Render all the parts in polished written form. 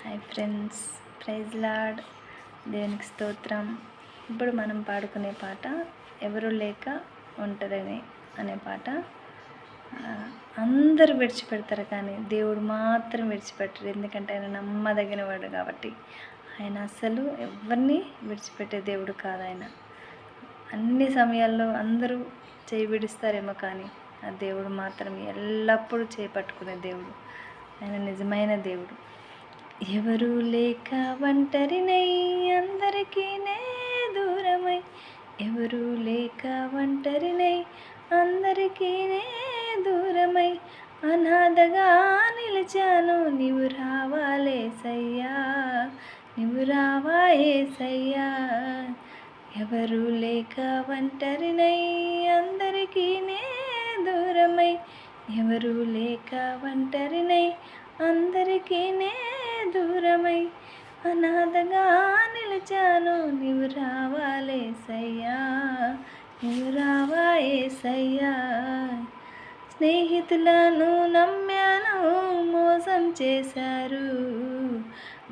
Hi friends, praise lord, దేవునికి స్తోత్రం. ఇప్పుడు మనం పాడుకునే పాట ఎవరు లేక ఒంటరిని అనే పాట. అందరూ విడిచిపెడతారు కానీ దేవుడు మాత్రం విడిచిపెట్టరు. ఎందుకంటే ఆయన నమ్మదగిన వాడు కాబట్టి. ఆయన అసలు ఎవరిని విడిచిపెట్టే దేవుడు కాదు. ఆయన అన్ని సమయాల్లో అందరూ చేయి విడుస్తారేమో కానీ ఆ దేవుడు మాత్రం ఎల్లప్పుడూ చేపట్టుకునే దేవుడు. ఆయన నిజమైన దేవుడు. ఎవరు లేక ఒంటరినై అందరికీ నే దూరమై, ఎవరు లేక ఒంటరినై అందరికీ నే దూరమై, అనాథగా నిలిచాను నీవు రావాలేసయ్యా, నీవు రావాయేసయ్యా. ఎవరు లేక ఒంటరినై అందరికీ నే దూరమై, ఎవరు లేక ఒంటరినై అందరికీ నే దూరమై, అనాథగా నిలిచాను నీవు రావాలేసయ్యా, నీవు రావాయేసయ్యా. స్నేహితులను నమ్మాను మోసం చేశారు,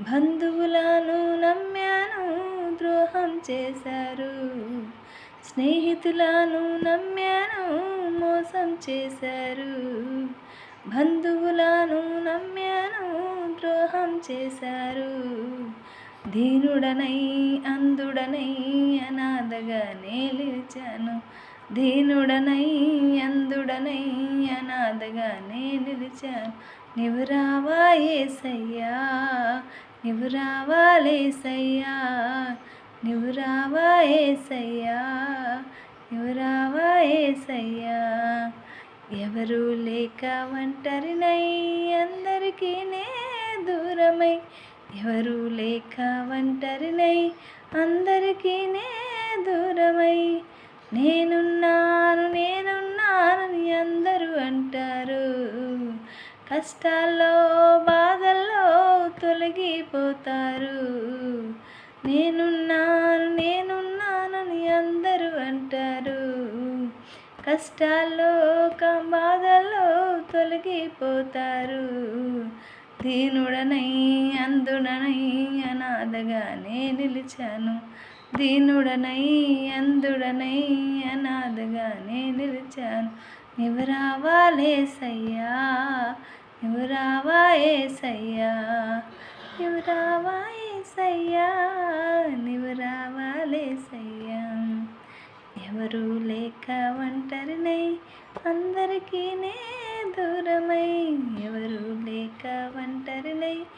బంధువులను నమ్మాను ద్రోహం చేశారు. స్నేహితులను నమ్మాను మోసం చేశారు, బంధువులను నమ్మాను ద్రోహం చేశారు. దీనుడనై అందుడనై అనాథగా నిలిచాను, దీనుడనై అందుడనై అనాథగా నిలిచాను. నీవు రావాయేసయ్యా, నీవు రావాలేసయ్యా, నీవు రావాయేసయ్యా, నీవు రావాయేసయ్యా. ఎవరు లేక ఒంటరినై అందరికీ నే దూరమై, ఎవరు లేక ఒంటరినై అందరికీ నే దూరమై, నేనున్నాను నేనున్నానని అందరూ అంటారు, కష్టాల్లో బాధల్లో తొలగిపోతారు. నేనున్నాను నేనున్నానని అందరూ అంటారు, కష్టాల్లో బాధల్లో తొలగిపోతారు. దీనుడనై అందుడనై అనాథగా నిలిచాను, దీనుడనై అందుడనై అనాథగా నిలిచాను. నీవు రావాలేసయ్యా, నీవు రావాయేసయ్యా, నీవు రావాయేసయ్యా, నీవు రావాలేసయ్యా. ఎవరు లేక ఒంటరినై అందరికీ నే దూరమై, ఎవరు లేక ఒంటరినై